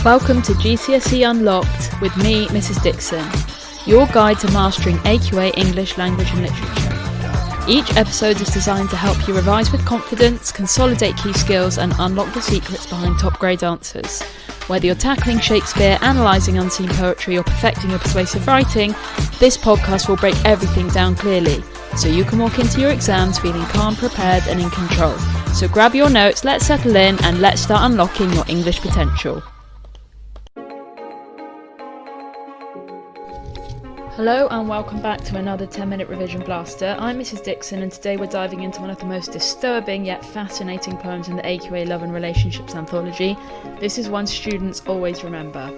Welcome to GCSE Unlocked with me, Mrs. Dixon, your guide to mastering AQA English Language and Literature. Each episode is designed to help you revise with confidence, consolidate key skills and unlock the secrets behind top grade answers. Whether you're tackling Shakespeare, analysing unseen poetry or perfecting your persuasive writing, this podcast will break everything down clearly, so you can walk into your exams feeling calm, prepared and in control. So grab your notes, let's settle in and let's start unlocking your English potential. Hello and welcome back to another 10-minute revision blaster. I'm Mrs. Dixon and today we're diving into one of the most disturbing yet fascinating poems in the AQA Love and Relationships anthology. This is one students always remember.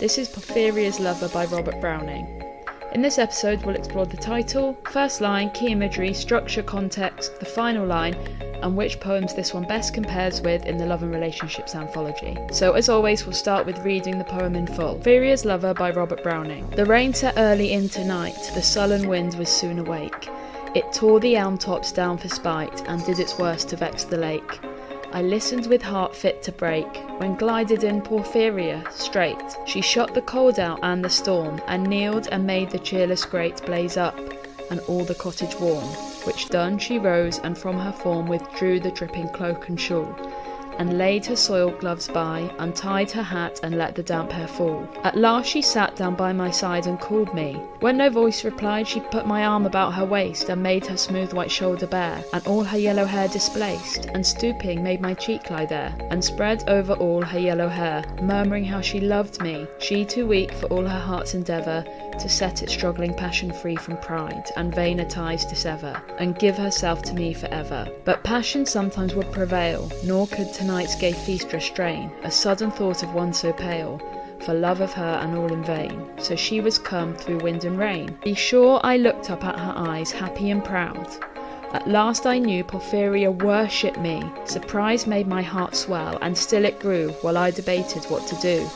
This is Porphyria's Lover by Robert Browning. In this episode we'll explore the title, first line, key imagery, structure, context, the final line, and which poems this one best compares with in the Love and Relationships anthology. So as always, we'll start with reading the poem in full. Porphyria's Lover by Robert Browning. The rain set early into night, the sullen wind was soon awake. It tore the elm tops down for spite, and did its worst to vex the lake. I listened with heart fit to break, when glided in Porphyria, straight. She shut the cold out and the storm, and kneeled and made the cheerless grate blaze up, and all the cottage warm. Which done, she rose, and from her form withdrew the dripping cloak and shawl, and laid her soiled gloves by, untied her hat, and let the damp hair fall. At last she sat down by my side and called me. When no voice replied, she put my arm about her waist, and made her smooth white shoulder bare, and all her yellow hair displaced, and stooping made my cheek lie there, and spread over all her yellow hair, murmuring how she loved me, she too weak for all her heart's endeavour, to set its struggling passion free from pride, and vainer ties dissever, and give herself to me for ever. But passion sometimes would prevail, nor could tonight's gay feast restrain a sudden thought of one so pale, for love of her and all in vain. So she was come through wind and rain. Be sure I looked up at her eyes, happy and proud. At last I knew Porphyria worshipped me. Surprise made my heart swell, and still it grew, while I debated what to do.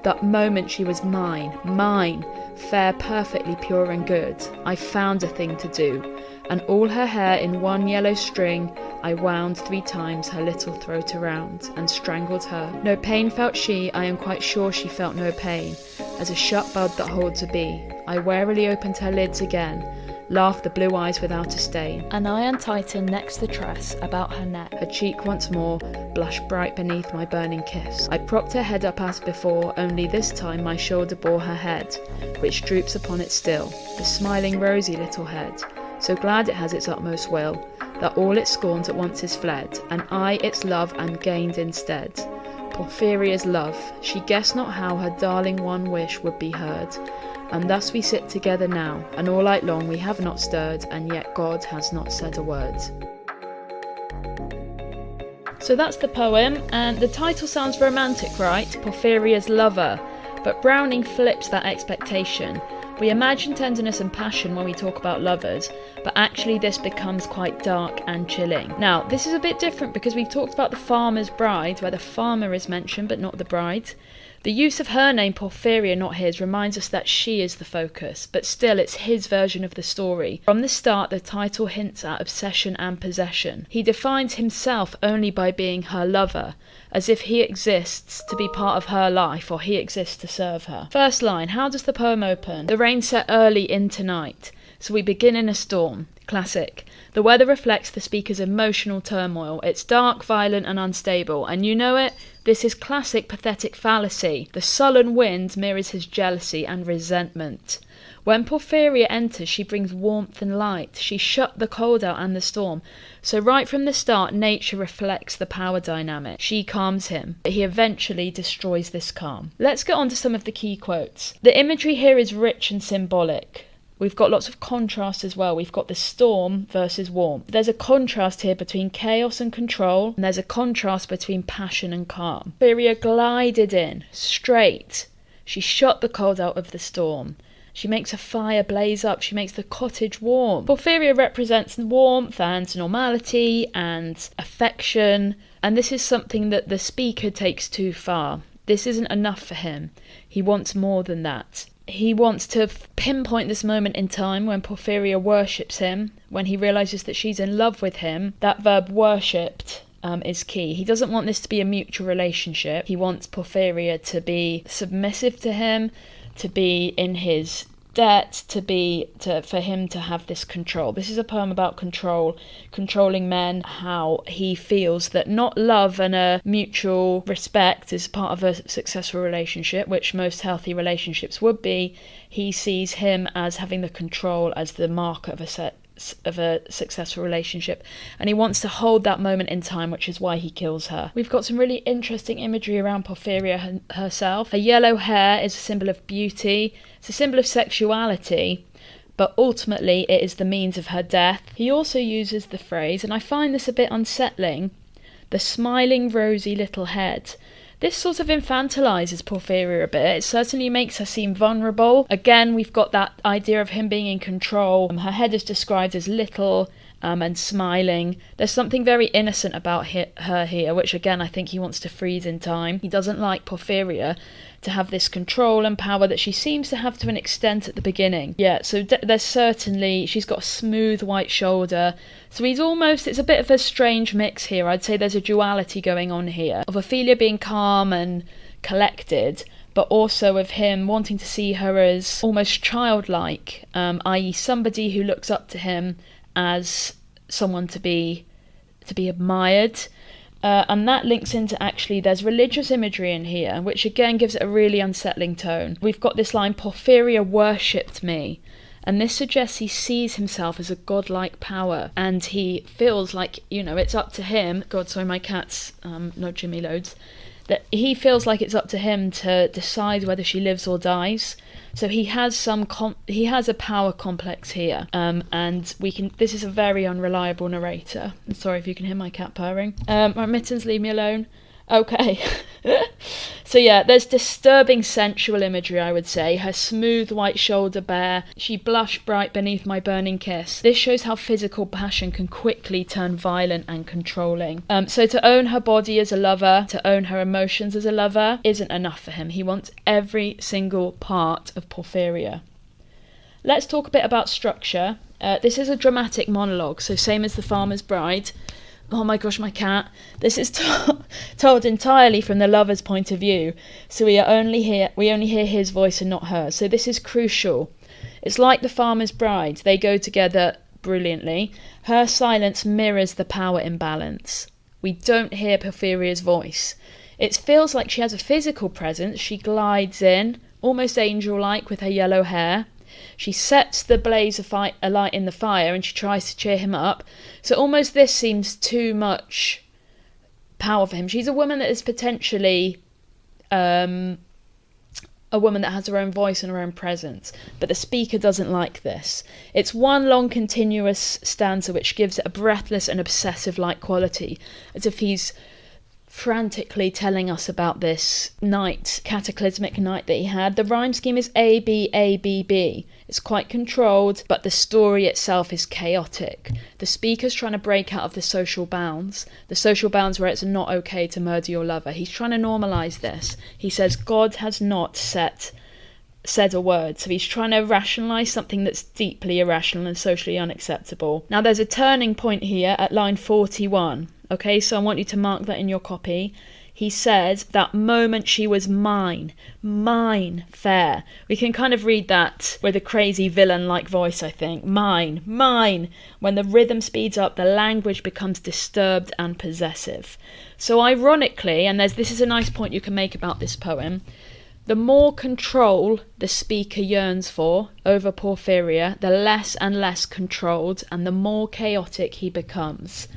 That moment she was mine, fair, perfectly pure and good. I found a thing to do, and all her hair in one yellow string I wound 3 times her little throat around, and strangled her. No pain felt she, I am quite sure she felt no pain, as a shut bud that holds a bee. I warily opened her lids again, laughed the blue eyes without a stain, and I untightened next the tress about her neck. Her cheek once more blushed bright beneath my burning kiss. I propped her head up as before, only this time my shoulder bore her head, which droops upon it still, the smiling rosy little head, so glad it has its utmost will, that all its scorns at once is fled, and I its love am gained instead. Porphyria's love, she guessed not how her darling one wish would be heard, and thus we sit together now, and all night long we have not stirred, and yet God has not said a word. So that's the poem, and the title sounds romantic, right? Porphyria's Lover. But Browning flips that expectation. We imagine tenderness and passion when we talk about lovers, but actually this becomes quite dark and chilling. Now, this is a bit different because we've talked about the farmer's bride, where the farmer is mentioned but not the bride. The use of her name, Porphyria, not his, reminds us that she is the focus, but still it's his version of the story. From the start, the title hints at obsession and possession. He defines himself only by being her lover, as if he exists to be part of her life or he exists to serve her. First line, how does the poem open? The rain set early into night, so we begin in a storm. Classic. The weather reflects the speaker's emotional turmoil. It's dark, violent and unstable, and you know it? This is classic pathetic fallacy. The sullen wind mirrors his jealousy and resentment. When Porphyria enters, she brings warmth and light. She shut the cold out and the storm. So right from the start, nature reflects the power dynamic. She calms him, but he eventually destroys this calm. Let's get on to some of the key quotes. The imagery here is rich and symbolic. We've got lots of contrast as well. We've got the storm versus warmth. There's a contrast here between chaos and control, and there's a contrast between passion and calm. Porphyria glided in, straight. She shut the cold out of the storm. She makes a fire blaze up. She makes the cottage warm. Porphyria represents warmth and normality and affection, and this is something that the speaker takes too far. This isn't enough for him. He wants more than that. He wants to pinpoint this moment in time when Porphyria worships him, when he realises that she's in love with him. That verb worshipped is key. He doesn't want this to be a mutual relationship. He wants Porphyria to be submissive to him, to be in his debt, for him to have this control. This is a poem about control, controlling men, how he feels that not love and a mutual respect is part of a successful relationship, which most healthy relationships would be. He sees him as having the control as the marker of a successful relationship, and he wants to hold that moment in time, which is why he kills her. We've got some really interesting imagery around Porphyria herself. Her yellow hair is a symbol of beauty, it's a symbol of sexuality, but ultimately it is the means of her death. He also uses the phrase, and I find this a bit unsettling, the smiling rosy little head. This sort of infantilises Porphyria a bit. It certainly makes her seem vulnerable. Again, we've got that idea of him being in control. Her head is described as little and smiling. There's something very innocent about her here, which again I think he wants to freeze in time. He doesn't like Porphyria to have this control and power that she seems to have to an extent at the beginning. Yeah, so there's certainly, she's got a smooth white shoulder. So it's a bit of a strange mix here. I'd say there's a duality going on here of Ophelia being calm and collected, but also of him wanting to see her as almost childlike, i.e. somebody who looks up to him as someone to be admired. And that links into, actually, there's religious imagery in here, which again gives it a really unsettling tone. We've got this line, Porphyria worshipped me. And this suggests he sees himself as a godlike power, and he feels like, it's up to him. God, sorry, my cat's nudging me loads. That he feels like it's up to him to decide whether she lives or dies. So he has a power complex here, and this is a very unreliable narrator. I'm sorry if you can hear my cat purring. My mittens, leave me alone. Okay. So yeah, there's disturbing sensual imagery, I would say. Her smooth white shoulder bare, she blushed bright beneath my burning kiss. This shows how physical passion can quickly turn violent and controlling. So to own her body as a lover, to own her emotions as a lover, isn't enough for him. He wants every single part of Porphyria. Let's talk a bit about structure. This is a dramatic monologue, so same as The Farmer's Bride. Oh my gosh, my cat. This is told entirely from the lover's point of view, so we only hear his voice and not hers. So this is crucial. It's like The Farmer's Bride. They go together brilliantly. Her silence mirrors the power imbalance. We don't hear Porphyria's voice. It feels like she has a physical presence. She glides in, almost angel-like, with her yellow hair. She sets the blaze of a light in the fire, and she tries to cheer him up. So almost this seems too much power for him. She's a woman that is potentially a woman that has her own voice and her own presence, but the speaker doesn't like this. It's one long continuous stanza which gives it a breathless and obsessive-like quality, as if he's frantically telling us about this cataclysmic night that he had. The rhyme scheme is A, B, A, B, B. It's quite controlled, but the story itself is chaotic. The speaker's trying to break out of the social bounds where it's not okay to murder your lover. He's trying to normalise this. He says God has not said a word, so he's trying to rationalise something that's deeply irrational and socially unacceptable. Now there's a turning point here at line 41. Okay, so I want you to mark that in your copy. He says, that moment she was mine, fair. We can kind of read that with a crazy villain-like voice, I think. Mine. When the rhythm speeds up, the language becomes disturbed and possessive. So ironically, and this is a nice point you can make about this poem, the more control the speaker yearns for over Porphyria, the less and less controlled and the more chaotic he becomes.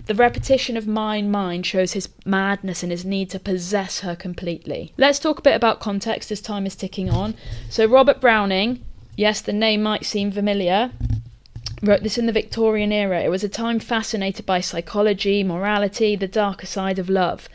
The repetition of mine shows his madness and his need to possess her completely. Let's talk a bit about context as time is ticking on. So Robert Browning, yes, the name might seem familiar, wrote this in the Victorian era. It was a time fascinated by psychology, morality, the darker side of love.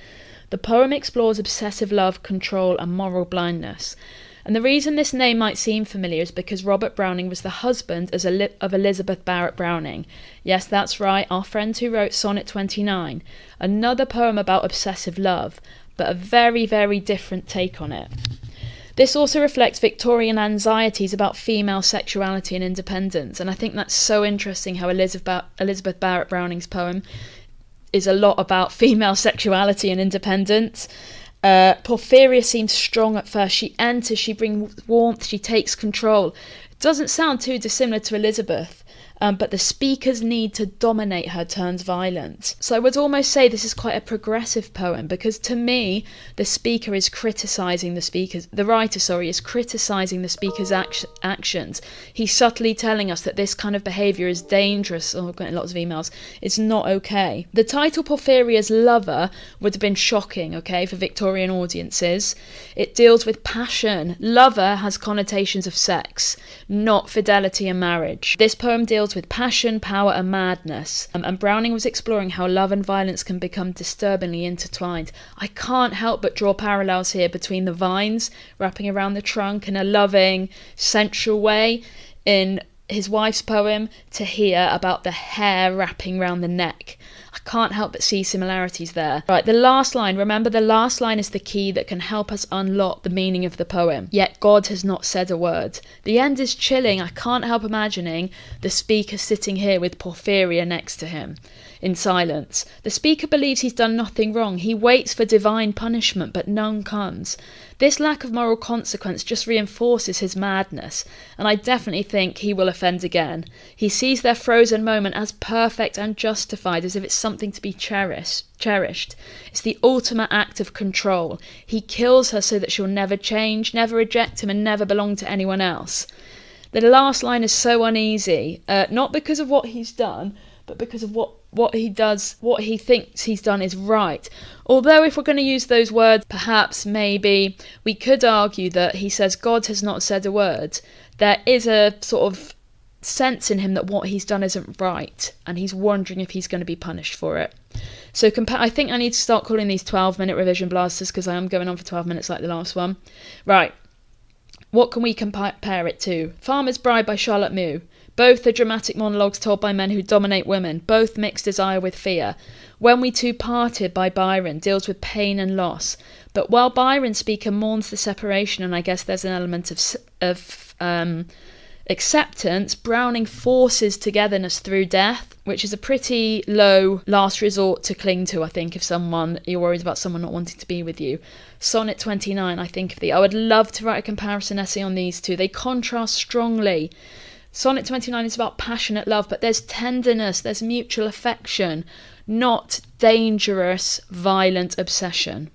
The poem explores obsessive love, control, and moral blindness. And the reason this name might seem familiar is because Robert Browning was the husband of Elizabeth Barrett Browning. Yes, that's right, our friend who wrote Sonnet 29, another poem about obsessive love, but a very, very different take on it. This also reflects Victorian anxieties about female sexuality and independence, and I think that's so interesting how Elizabeth Barrett Browning's poem is a lot about female sexuality and independence. Porphyria seems strong at first. She enters, she brings warmth, she takes control. It doesn't sound too dissimilar to Elizabeth. But the speaker's need to dominate her turns violent. So I would almost say this is quite a progressive poem, because to me, the speaker is criticising the writer is criticising the speaker's actions. He's subtly telling us that this kind of behaviour is dangerous. Oh, I've got lots of emails. It's not okay. The title Porphyria's Lover would have been shocking, okay, for Victorian audiences. It deals with passion. Lover has connotations of sex, not fidelity and marriage. This poem deals with passion, power and madness, and Browning was exploring how love and violence can become disturbingly intertwined. I can't help but draw parallels here between the vines wrapping around the trunk in a loving, sensual way in his wife's poem, to here about the hair wrapping around the neck. I can't help but see similarities there. Right, the last line. Remember, the last line is the key that can help us unlock the meaning of the poem. Yet God has not said a word. The end is chilling. I can't help imagining the speaker sitting here with Porphyria next to him in silence. The speaker believes he's done nothing wrong. He waits for divine punishment, but none comes. This lack of moral consequence just reinforces his madness, and I definitely think he will offend again. He sees their frozen moment as perfect and justified, as if it's something to be cherished. It's the ultimate act of control. He kills her so that she'll never change, never reject him, and never belong to anyone else. The last line is so uneasy, not because of what he's done, but because of what he does, what he thinks he's done is right. Although if we're going to use those words, perhaps, maybe, we could argue that he says God has not said a word. There is a sort of sense in him that what he's done isn't right, and he's wondering if he's going to be punished for it. So I think I need to start calling these 12-minute revision blasters, because I am going on for 12 minutes like the last one. Right. What can we compare it to? Farmer's Bride by Charlotte Mew. Both are dramatic monologues told by men who dominate women. Both mix desire with fear. When We Two Parted by Byron deals with pain and loss. But while Byron's speaker mourns the separation, and I guess there's an element of acceptance, Browning forces togetherness through death, which is a pretty low last resort to cling to, I think, if you're worried about someone not wanting to be with you. Sonnet 29, I think I would love to write a comparison essay on these two. They contrast strongly. Sonnet 29 is about passionate love, but there's tenderness, there's mutual affection, not dangerous, violent obsession.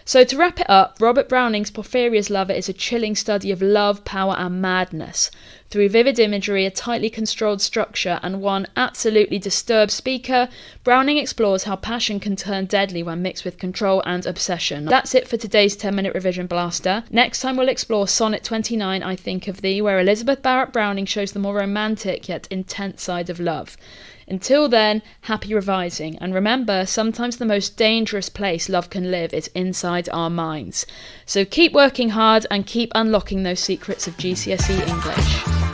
So to wrap it up, Robert Browning's Porphyria's Lover is a chilling study of love, power and madness. Through vivid imagery, a tightly controlled structure and one absolutely disturbed speaker, Browning explores how passion can turn deadly when mixed with control and obsession. That's it for today's 10-minute revision blaster. Next time we'll explore Sonnet 29, I Think of Thee, where Elizabeth Barrett Browning shows the more romantic yet intense side of love. Until then, happy revising, and remember, sometimes the most dangerous place love can live is inside our minds. So keep working hard and keep unlocking those secrets of GCSE English.